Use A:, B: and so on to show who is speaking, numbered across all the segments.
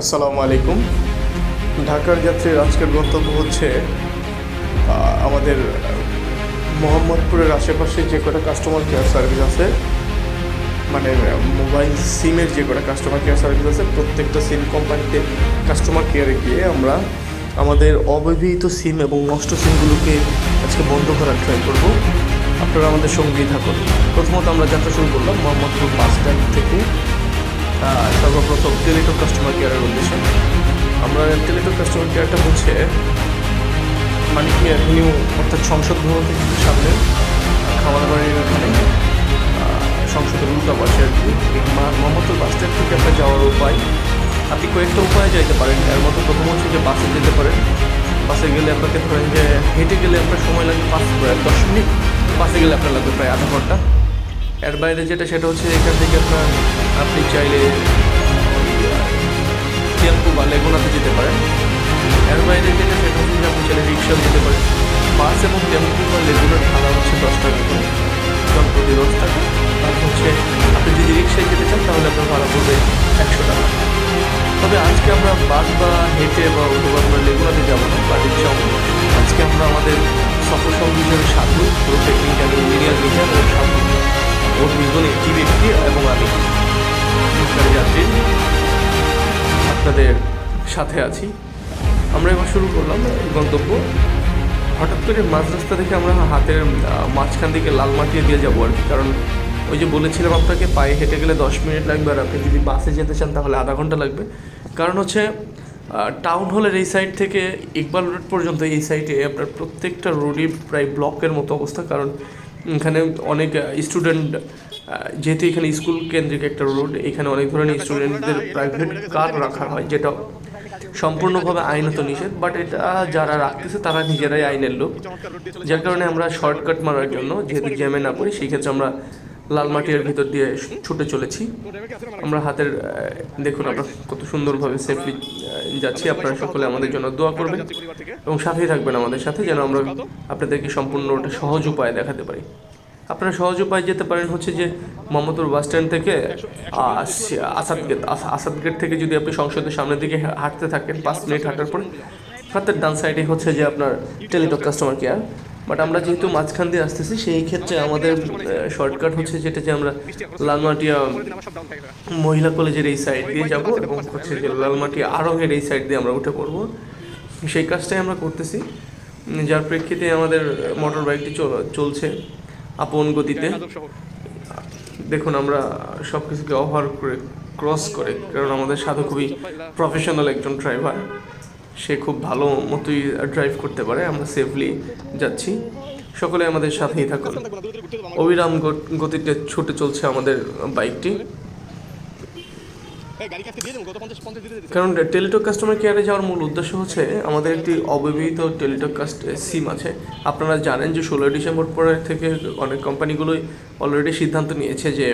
A: আসসালামু আলাইকুম। ঢাকার যাত্রীর আজকের গন্তব্য হচ্ছে আমাদের মোহাম্মদপুরের আশেপাশে যে কটা কাস্টমার কেয়ার সার্ভিস আছে, মানে মোবাইল সিমের যে কটা কাস্টমার কেয়ার সার্ভিস আছে, প্রত্যেকটা সিম কোম্পানিতে কাস্টমার কেয়ারে গিয়ে আমরা আমাদের অব্যবহৃত সিম এবং নষ্ট সিমগুলোকে আজকে বন্ধ করার ট্রাই করব। আপনারা আমাদের সঙ্গেই থাকুন। প্রথমত আমরা যাত্রা শুরু করলাম মোহাম্মদপুর বাস স্ট্যান্ড থেকে। সর্বপ্রথম টেলিটক কাস্টমার কেয়ারের উদ্দেশ্যে আমরা টেলিটক কাস্টমার কেয়ারটা হচ্ছে মানিক মিয়া অ্যাভিনিউ অর্থাৎ সংসদ ভবন থেকে সামনে খামার বাড়ির ওখানে সংসদের উল্টা পাশে আর কি মোহাম্মদপুর বাস স্ট্যান্ড থেকে আপনার যাওয়ার উপায়, আপনি কয়েকটা উপায়ে যাইতে পারেন। এর মধ্যে প্রথম হচ্ছে যে বাসে যেতে পারেন। বাসে গেলে আপনাকে ধরেন যে হেঁটে গেলে আপনার সময় লাগবে 10 মিনিট, বাসে গেলে আপনার লাগবে প্রায় আধা ঘন্টা। এর বাইরে যেটা সেটা হচ্ছে এখান থেকে আপনি চাইলে টেম্পো বা লেগুনাতে যেতে পারেন। এর বাইরে যেটা সেটা হচ্ছে যে আপনি চাইলে রিক্সাও যেতে পারেন। বাস এবং টেম্পো বা লেগুনার ভাড়া হচ্ছে 10 টাকা করে, প্রতি 10 টাকা। আর হচ্ছে আপনি যদি রিক্সায় যেতে চান তাহলে আপনার ভাড়া পড়বে 100 টাকা। তবে আজকে আমরা বাস বা হেঁটে বা অথবা আমরা লেগুনাতে যাবো না বা রিক্সাও। আজকে আমরা আমাদের সফর সঙ্গী হিসেবে সাধু, পুরো টেকনিক্যাল ইঞ্জিনিয়ার বিজ্ঞান এবং সাধু ওর দুজনে একটি ব্যক্তি এবং আমি যাত্রী আপনাদের সাথে আছি। আমরা এবার শুরু করলাম গন্তব্য। হঠাৎ করে মাঝ রাস্তা থেকে আমরা হাতের মাঝখান দিকে লালমাটিয়া দিয়ে যাবো আর কি, কারণ ওই যে বলেছিলাম আপনাকে পায়ে হেঁটে গেলে 10 মিনিট লাগবে, আর আপনি যদি বাসে যেতে চান তাহলে আধা ঘন্টা লাগবে। কারণ হচ্ছে টাউন হলের এই সাইড থেকে ইকবাল রোড পর্যন্ত এই সাইডে আপনার প্রত্যেকটা রোডই প্রায় ব্লকের মতো অবস্থা। কারণ এখানে অনেক স্টুডেন্ট, যেহেতু এখানে স্কুল কেন্দ্রিক একটা রোড, এখানে অনেক ধরনের স্টুডেন্টদের প্রাইভেট কার রাখা হয়, যেটা সম্পূর্ণভাবে আইনত নিষেধ। বাট এটা যারা রাখতেছে তারা নিজেরাই আইনের লোক, যার কারণে আমরা শর্টকাট মারার জন্য, যেহেতু জ্যামে না পড়ি, সেই ক্ষেত্রে আমরা লালমাটিয়ার ভিতর দিয়ে ছুটে চলেছি। আমরা হাতের দেখুন আমরা কত সুন্দরভাবে সেফলি যাচ্ছি। আপনারা সকলে আমাদের জন্য দোয়া করবেন এবং সাথেই থাকবেন আমাদের সাথে, যেন আমরা আপনাদেরকে সম্পূর্ণ ওটা সহজ উপায়ে দেখাতে পারি। আপনারা সহজ উপায় যেতে পারেন হচ্ছে যে মোহাম্মদপুর বাস স্ট্যান্ড থেকে আসাদ গেট থেকে যদি আপনি সংসদের সামনের দিকে হাঁটতে থাকেন 5 মিনিট হাঁটার পর হাতের ডান সাইডে হচ্ছে যে আপনার টেলিটক কাস্টমার কেয়ার। বাট আমরা যেহেতু মাঝখান দিয়ে আসতেছি, সেই ক্ষেত্রে আমাদের শর্টকাট হচ্ছে যেটা যে আমরা লালমাটিয়া মহিলা কলেজের এই সাইড দিয়ে যাব এবং হচ্ছে যে লালমাটিয়া আরঙের এই সাইড দিয়ে আমরা উঠে পড়বো। সেই কাজটাই আমরা করতেছি, যার প্রেক্ষিতে আমাদের মোটর বাইকটি চলছে আপন গতিতে। দেখুন আমরা সব কিছুকে ওভার করে ক্রস করে, কারণ আমাদের সাথে খুবই প্রফেশনাল একজন ড্রাইভার, সে খুব ভালো মতোই ড্রাইভ করতে পারে। আমরা সেফলি যাচ্ছি, সকলে আমাদের সাথেই থাকুন। অবিরাম গতিতে ছুটে চলছে আমাদের বাইকটি। কারণ টেলিটক কাস্টমার কেয়ারে যাওয়ার মূল উদ্দেশ্য হচ্ছে আমাদের একটি অব্যবহৃত টেলিটক সিম আছে। আপনারা জানেন যে 16 ডিসেম্বর পরের থেকে অনেক কোম্পানিগুলোই অলরেডি সিদ্ধান্ত নিয়েছে যে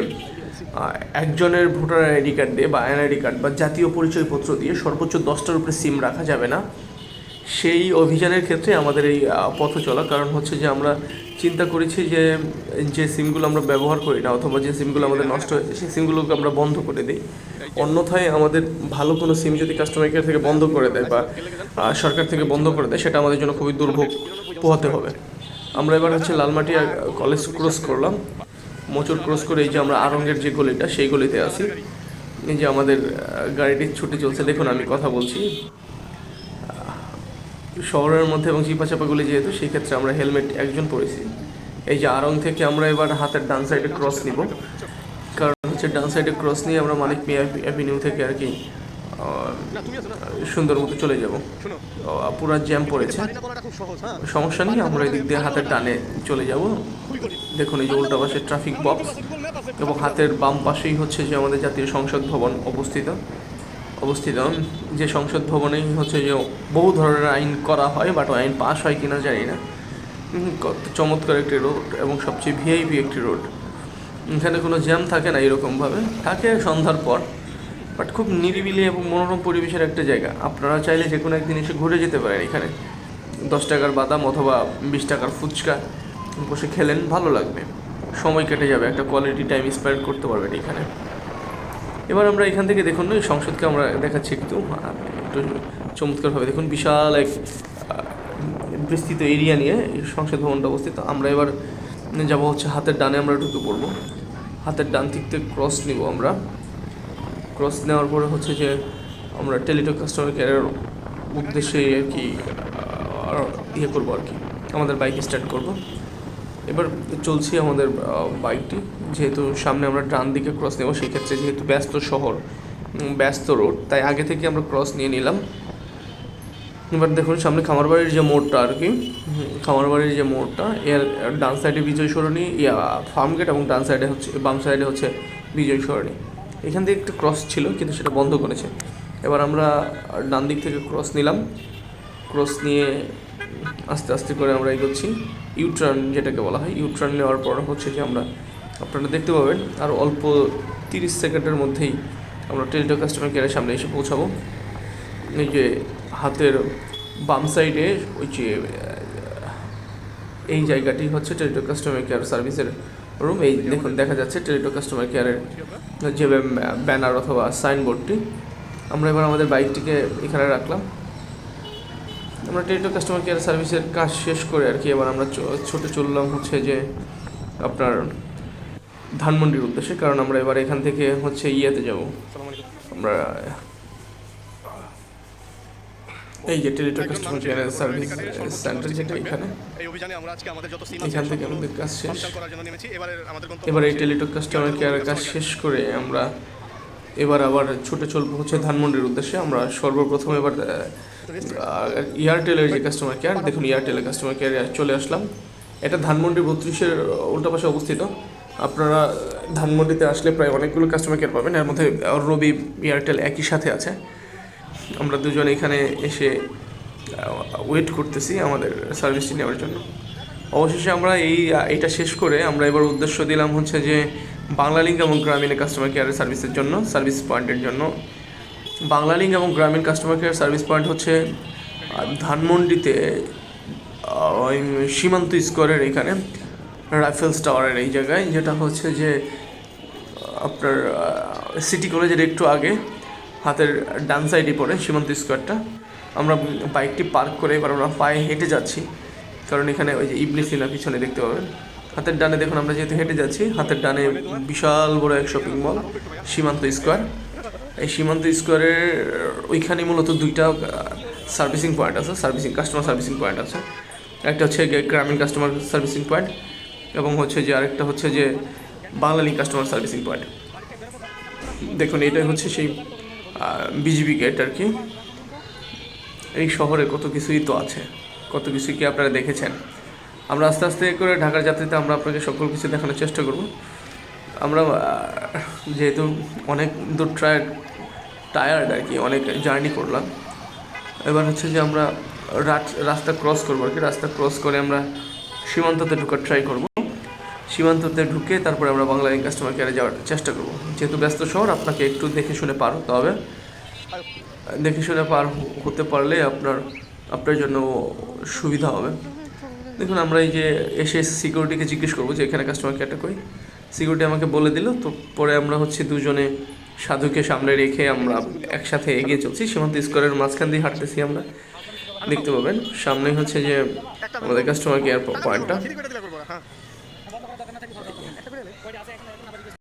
A: একজনের ভোটার আইডি কার্ড দিয়ে বা এনআইডি কার্ড বা জাতীয় পরিচয়পত্র দিয়ে সর্বোচ্চ 10টার উপরে সিম রাখা যাবে না। সেই অভিযানের ক্ষেত্রে আমাদের এই পথ চলা, কারণ হচ্ছে যে আমরা চিন্তা করেছি যে সিমগুলো আমরা ব্যবহার করি না অথবা যে সিমগুলো আমাদের নষ্ট হয়েছে সেই সিমগুলোকে আমরা বন্ধ করে দিই। অন্যথায় আমাদের ভালো কোনো সিম যদি কাস্টমার কেয়ার থেকে বন্ধ করে দেয় বা সরকার থেকে বন্ধ করে দেয়, সেটা আমাদের জন্য খুবই দুর্ভোগ পোহাতে হবে। আমরা এবার হচ্ছে লালমাটিয়া কলেজ ক্রস করলাম, মোচর ক্রস করে এই যে আমরা আরঙ্গের যে গলিটা সেই গলিতে আছি। এই যে আমাদের গাড়িটি ছুটে চলছে, দেখুন আমি কথা বলছি শহরের মধ্যে এবং চিপাচাপাগুলি যেহেতু, সেই ক্ষেত্রে আমরা হেলমেট একজন পরেছি। এই যে আরং থেকে আমরা এবার হাতের ডান সাইডে ক্রস নিব, কারণ হচ্ছে ডান সাইডে ক্রস নিয়ে আমরা মানিক মিয়া অ্যাভিনিউ থেকে আর কি সুন্দর মতো চলে যাব। পুরো জ্যাম পড়েছে, সমস্যা নেই, আমরা এদিক দিয়ে হাতের ডানে চলে যাব। দেখুন এই যে উল্টা পাশে ট্রাফিক বক্স এবং হাতের বাম পাশেই হচ্ছে যে আমাদের জাতীয় সংসদ ভবন অবস্থিত। যে সংসদ ভবনেই হচ্ছে যে বহু ধরনের আইন করা হয়, বাট আইন পাস হয় কিনা জানি না। চমৎকার একটি রোড এবং সবচেয়ে ভিআইপি একটি রোড। এখানে কোনো জ্যাম থাকে না, এরকমভাবে থাকে সন্ধ্যার পর, বাট খুব নিরিবিলি এবং মনোরম পরিবেশের একটা জায়গা। আপনারা চাইলে যে কোনো একদিন এসে ঘুরে যেতে পারেন। এখানে 10 টাকার বাদাম অথবা 20 টাকার ফুচকা বসে খেলেন, ভালো লাগবে, সময় কেটে যাবে, একটা কোয়ালিটি টাইম স্পেন্ড করতে পারবেন এখানে। এবার আমরা এখান থেকে দেখুন না সংসদকে আমরা দেখাচ্ছি একটু একটু চমৎকারভাবে দেখুন, বিশাল এক বিস্তৃত এরিয়া নিয়ে এই সংসদ ভবনটা অবস্থিত। আমরা এবার যাবো হচ্ছে হাতের ডানে, আমরা ঢুকে পড়বো। হাতের ডান দিক থেকে ক্রস নিব আমরা। ক্রস নেওয়ার পরে হচ্ছে যে আমরা টেলিটক কাস্টমার কেয়ারের উদ্দেশ্যে আর কি ইয়ে করবো আর কি, আমাদের বাইক স্টার্ট করব। এবার চলছি আমাদের বাইকটি, যেহেতু সামনে আমরা ডান দিকে ক্রস নেব, সেক্ষেত্রে যেহেতু ব্যস্ত শহর, ব্যস্ত রোড, তাই আগে থেকে আমরা ক্রস নিয়ে নিলাম। এবার দেখুন সামনে খামারবাড়ির যে মোড়টা আর কি, খামারবাড়ির যে মোড়টা, এর ডান সাইডে বিজয় সরণি ফার্ম গেট, এবং ডান সাইডে হচ্ছে, বাম সাইডে হচ্ছে বিজয় সরণি। এখান থেকে একটা ক্রস ছিল কিন্তু সেটা বন্ধ করেছে। এবার আমরা ডান দিক থেকে ক্রস নিলাম। ক্রস নিয়ে আস্তে আস্তে করে আমরা এগোচ্ছি। ইউটার্ন যেটাকে বলা হয়, ইউটার্ন নেওয়ার পর হচ্ছে যে আমরা, আপনারা দেখতে পাবেন আর অল্প 30 সেকেন্ডের মধ্যেই আমরা টেলিটক কাস্টমার কেয়ারের সামনে এসে পৌঁছাবো। এই যে হাতের বাম সাইডে ওই যে এই জায়গাটি হচ্ছে টেলিটক কাস্টমার কেয়ার সার্ভিসের রুম। এই দেখুন দেখা যাচ্ছে টেলিটক কাস্টমার কেয়ারের যে ব্যানার অথবা সাইনবোর্ডটি। আমরা এবার আমাদের বাইকটিকে এখানে রাখলাম। আমরা টেলিটক কাস্টমার কেয়ার সার্ভিসের কাজ শেষ করে আর কি এবার আমরা ছুটে চললাম হচ্ছে যে আপনার ধানমন্ডির উদ্দেশ্যে, কারণ আমরা এবার এখান থেকে হচ্ছে ইয়েতে যাব। আমরা এই যে Teletalk customer care service centre যেটা এখানে, এখান থেকে আমাদের কাজ শেষ। এবার এই টেলিটক কাস্টমার কেয়ারের কাজ শেষ করে আমরা এবার আবার ছুটে চলবো হচ্ছে ধানমন্ডির উদ্দেশ্যে। আমরা সর্বপ্রথম এবার এয়ারটেলের যে কাস্টমার কেয়ার, দেখুন এয়ারটেলের কাস্টমার কেয়ারে চলে আসলাম। এটা ধানমন্ডি 32-এর উল্টা পাশে অবস্থিত। আপনারা ধানমন্ডিতে আসলে প্রায় অনেকগুলো কাস্টমার কেয়ার পাবেন, এর মধ্যে রবি এয়ারটেল একই সাথে আছে। আমরা দুজন এখানে এসে ওয়েট করতেছি আমাদের সার্ভিসটি নেওয়ার জন্য। অবশেষে আমরা এইটা শেষ করে আমরা এবার উদ্দেশ্য দিলাম হচ্ছে যে বাংলালিংক এবং গ্রামীণ কাস্টমার কেয়ারের সার্ভিসের জন্য, সার্ভিস পয়েন্টের জন্য। বাংলালিংক এবং গ্রামীণ কাস্টমার কেয়ার সার্ভিস পয়েন্ট হচ্ছে ধানমন্ডিতে ওই সীমান্ত স্কোয়ারের এখানে রাইফেলস টাওয়ারের এই জায়গায়, যেটা হচ্ছে যে আপনার সিটি কলেজের একটু আগে হাতের ডান সাইডে পড়ে সীমান্ত স্কোয়ারটা। আমরা বাইকটি পার্ক করে এবার আমরা পায়ে হেঁটে যাচ্ছি, কারণ এখানে ওই যে ইবনে সিনা পিছনে দেখতে পাবেন। হাতের ডানে দেখুন আমরা যেহেতু হেঁটে যাচ্ছি, হাতের ডানে বিশাল বড় এক শপিং মল সীমান্ত স্কোয়ার। এই সীমান্ত স্কোয়ারের ওইখানে মূলত দুইটা সার্ভিসিং পয়েন্ট আছে, কাস্টমার সার্ভিসিং পয়েন্ট আছে। একটা হচ্ছে গ্রামীণ কাস্টমার সার্ভিসিং পয়েন্ট, এবং হচ্ছে যে আরেকটা হচ্ছে যে বাংলালিংক কাস্টমার সার্ভিসিং পয়েন্ট। দেখুন এটাই হচ্ছে সেই বিজিবি গেট আর কি। এই শহরে কত কিছুই তো আছে, কত কিছুই কি আপনারা দেখেছেন। আমরা আস্তে আস্তে করে ঢাকার যাত্রীতে আমরা আপনাকে সকল কিছু দেখানোর চেষ্টা করব। আমরা যেহেতু অনেক দূর টায়ার্ড আর কি, অনেক জার্নি করলাম, এবার হচ্ছে যে আমরা রাস্তা ক্রস করবো আর কি। রাস্তা ক্রস করে আমরা সীমান্ততে ঢোকার ট্রাই করব। সীমান্ততে ঢুকে তারপরে আমরা বাংলালিংক কাস্টমার কেয়ারে যাওয়ার চেষ্টা করব। যেহেতু ব্যস্ত শহর, আপনাকে একটু দেখে শুনে পার হতে হবে। দেখে শুনে পার হতে পারলে আপনার জন্য সুবিধা হবে। দেখুন আমরা এই যে এসে সিকিউরিটিকে জিজ্ঞেস করবো যে এখানে কাস্টমার কেয়ারটা কই। সিকিউরিটি আমাকে বলে দিল, তো পরে আমরা হচ্ছে দুজনে সাধুকে সামনে রেখে আমরা একসাথে এগিয়ে চলছি। সীমান্ত স্কোয়ারের মাঝখান দিয়ে হাঁটতেছি আমরা, দেখতে পাবেন সামনে হচ্ছে যে আমাদের কাস্টমার কেয়ার পয়েন্টটা।